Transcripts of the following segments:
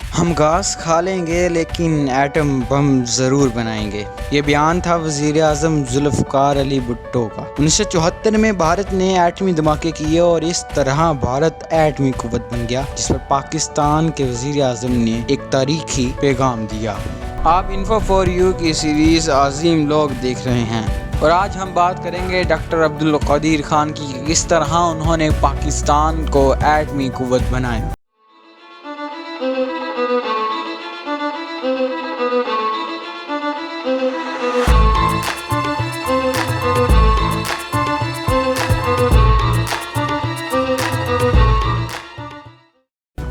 ہم گھاس کھا لیں گے لیکن ایٹم بم ضرور بنائیں گے، یہ بیان تھا وزیر اعظم ذوالفقار علی بھٹو کا۔ 1974 میں بھارت نے ایٹمی دھماکے کیے اور اس طرح بھارت ایٹمی قوت بن گیا، جس پر پاکستان کے وزیر اعظم نے ایک تاریخی پیغام دیا۔ آپ انفو فور یو کی سیریز عظیم لوگ دیکھ رہے ہیں، اور آج ہم بات کریں گے ڈاکٹر عبدالقدیر خان کی، کس طرح انہوں نے پاکستان کو ایٹمی قوت بنایا۔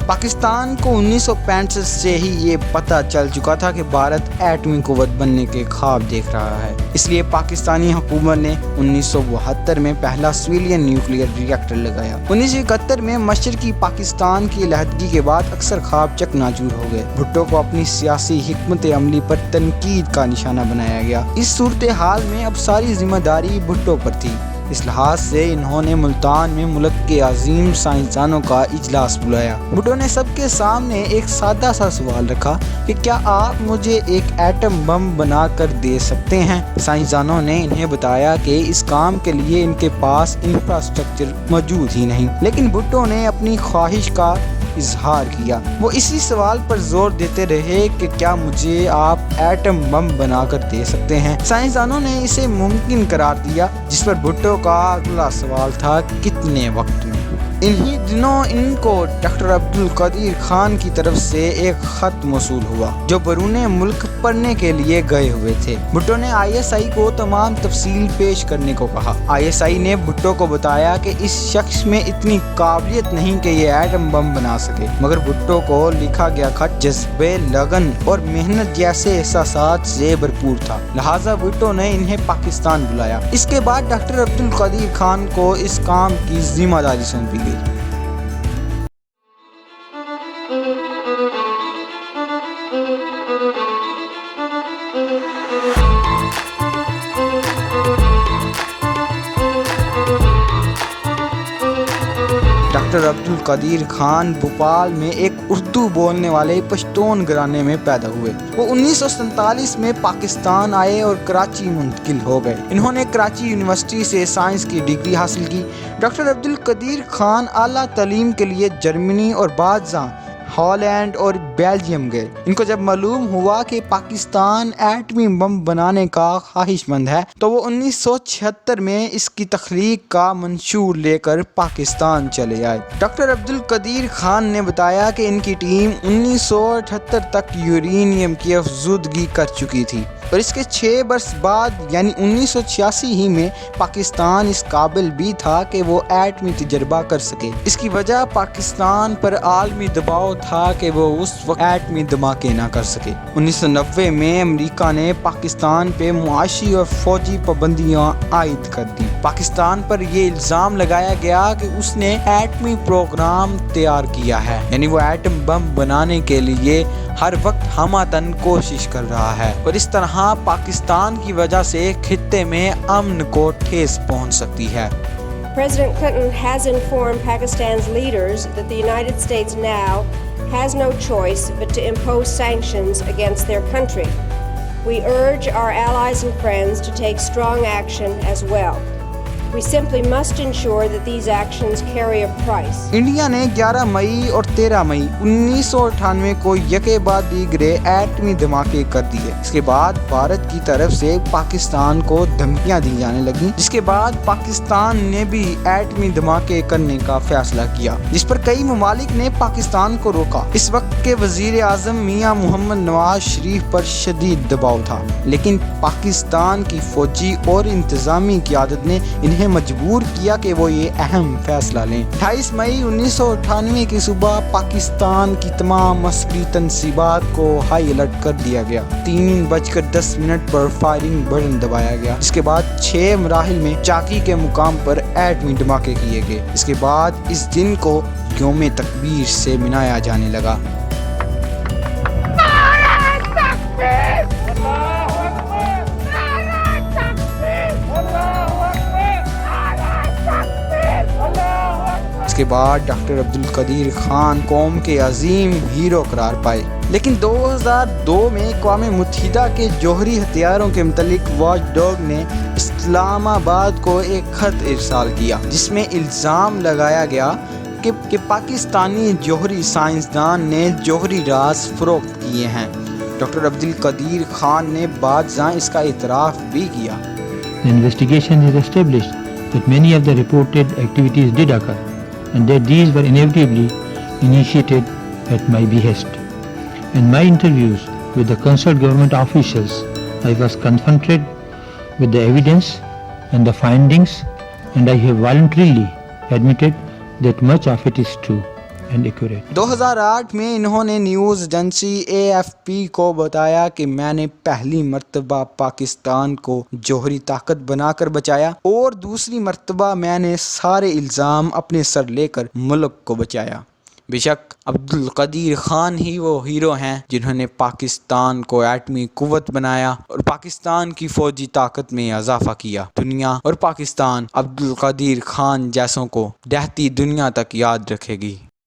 پاکستان کو 1965 سے ہی یہ پتہ چل چکا تھا کہ بھارت ایٹمی قوت بننے کے خواب دیکھ رہا ہے، اس لیے پاکستانی حکومت نے 1972 میں پہلا سویلین نیوکلیئر ری ایکٹر لگایا۔ 1971 میں مشرقی پاکستان کی علیحدگی کے بعد اکثر خواب چکناچور ہو گئے۔ بھٹو کو اپنی سیاسی حکمت عملی پر تنقید کا نشانہ بنایا گیا۔ اس صورتحال میں اب ساری ذمہ داری بھٹو پر تھی۔ اس لحاظ سے انہوں نے ملتان میں ملک کے عظیم سائنسدانوں کا اجلاس بلایا۔ بھٹو نے سب کے سامنے ایک سادہ سا سوال رکھا کہ کیا آپ مجھے ایک ایٹم بم بنا کر دے سکتے ہیں؟ سائنسدانوں نے انہیں بتایا کہ اس کام کے لیے ان کے پاس انفراسٹرکچر موجود ہی نہیں، لیکن بھٹو نے اپنی خواہش کا اظہار کیا۔ وہ اسی سوال پر زور دیتے رہے کہ کیا مجھے آپ ایٹم بم بنا کر دے سکتے ہیں؟ سائنسدانوں نے اسے ممکن قرار دیا، جس پر بھٹو کا اگلا سوال تھا کتنے وقت میں؟ انہی دنوں ان کو ڈاکٹر عبدالقدیر خان کی طرف سے ایک خط موصول ہوا جو بیرون ملک پڑھنے کے لیے گئے ہوئے تھے۔ بھٹو نے ISI کو تمام تفصیل پیش کرنے کو کہا۔ ISI نے بھٹو کو بتایا کہ اس شخص میں اتنی قابلیت نہیں کہ یہ ایٹم بم بنا سکے، مگر بھٹو کو لکھا گیا خط جذبے، لگن اور محنت جیسے احساسات سے بھرپور تھا، لہٰذا بھٹو نے انہیں پاکستان بلایا۔ اس کے بعد ڈاکٹر عبدالقدیر خان کو اس کام کی ذمہ داری سونپی گئی۔ ڈاکٹر عبدالقدیر خان بھوپال میں ایک اردو بولنے والے پشتون گھرانے میں پیدا ہوئے۔ وہ 1947 میں پاکستان آئے اور کراچی منتقل ہو گئے۔ انہوں نے کراچی یونیورسٹی سے سائنس کی ڈگری حاصل کی۔ ڈاکٹر عبدالقدیر خان اعلیٰ تعلیم کے لیے جرمنی اور بعد ازاں ہالینڈ اور بیلجیم گئے۔ ان کو جب معلوم ہوا کہ پاکستان ایٹمی بم بنانے کا خواہش مند ہے تو وہ 1976 میں اس کی تخلیق کا منشور لے کر پاکستان چلے آئے۔ ڈاکٹر عبدالقدیر خان نے بتایا کہ ان کی ٹیم 1978 تک یورینیم کی افزودگی کر چکی تھی، اور اس کے 6 برس بعد یعنی 1986 ہی میں پاکستان اس قابل بھی تھا کہ وہ ایٹمی تجربہ کر سکے۔ اس کی وجہ پاکستان پر عالمی دباؤ تھا کہ وہ اس وقت ایٹمی دھماکے نہ کر سکے۔ 1990 میں امریکہ نے پاکستان پہ معاشی اور فوجی پابندیاں عائد کر دیں۔ پاکستان پر یہ الزام لگایا گیا کہ اس نے ایٹمی پروگرام تیار کیا ہے، یعنی وہ ایٹم بم بنانے کے لیے ہر وقت ہمہ کوشش کر رہا ہے، اور اس طرح پاکستان کی وجہ سے خطے میں امن کو ٹھیس پہنچ سکتی ہے۔ President Clinton has informed Pakistan's leaders that the United States now has no choice but to impose sanctions against their country. We urge our allies and friends to take strong action as well. We simply must ensure that these actions carry a price. India نے 11 مئی اور 13 مئی 1998 کو یکے بعد دیگرے ایٹمی دھماکے کر دیے۔ اس کے بعد بھارت کی طرف سے پاکستان کو دھمکیاں دی جانے لگیں، جس کے بعد پاکستان نے بھی ایٹمی دھماکے کرنے کا فیصلہ کیا، جس پر کئی ممالک نے پاکستان کو روکا۔ اس وقت کے وزیر اعظم میاں محمد نواز شریف پر شدید دباؤ تھا، لیکن پاکستان کی فوجی اور انتظامی قیادت نے انہیں مجبور کیا کہ وہ یہ اہم فیصلہ لیں۔ 28 مئی 1998 کی صبح پاکستان کی تمام عسکری تنصیبات کو ہائی الرٹ کر دیا گیا۔ 3:10 پر فائرنگ بٹن دبایا گیا، جس کے بعد 6 مراحل میں چاکی کے مقام پر ایٹمی دھماکے کیے گئے۔ اس کے بعد اس دن کو یوم تکبیر سے منایا جانے لگا۔ کے بعد ڈاکٹر عبدالقدیر خان قوم کے عظیم ہیرو قرار پائے، لیکن 2002 میں اقوام متحدہ کے جوہری ہتھیاروں کے متعلق واچ ڈاگ نے اسلام آباد کو ایک خط ارسال کیا جس میں الزام لگایا گیا کہ پاکستانی جوہری سائنسدان نے جوہری راز فروخت کیے ہیں۔ ڈاکٹر عبدالقدیر خان نے بعد ازاں اس کا اعتراف بھی کیا۔ The investigation has established that many of the reported activities did occur and that these were inevitably initiated at my behest. In my interviews with the concerned government officials, I was confronted with the evidence and the findings, and I have voluntarily admitted that much of it is true and accurate. 2008 میں انہوں نے news agency AFP کو بتایا کہ میں نے پہلی مرتبہ پاکستان کو جوہری طاقت بنا کر بچایا اور دوسری مرتبہ میں نے سارے الزام اپنے سر لے کر ملک کو بچایا۔ بے شک عبدالقدیر خان ہی وہ ہیرو ہیں جنہوں نے پاکستان کو ایٹمی قوت بنایا اور پاکستان کی فوجی طاقت میں اضافہ کیا۔ دنیا اور پاکستان عبدالقدیر خان جیسوں کو دہتی دنیا تک یاد رکھے گی۔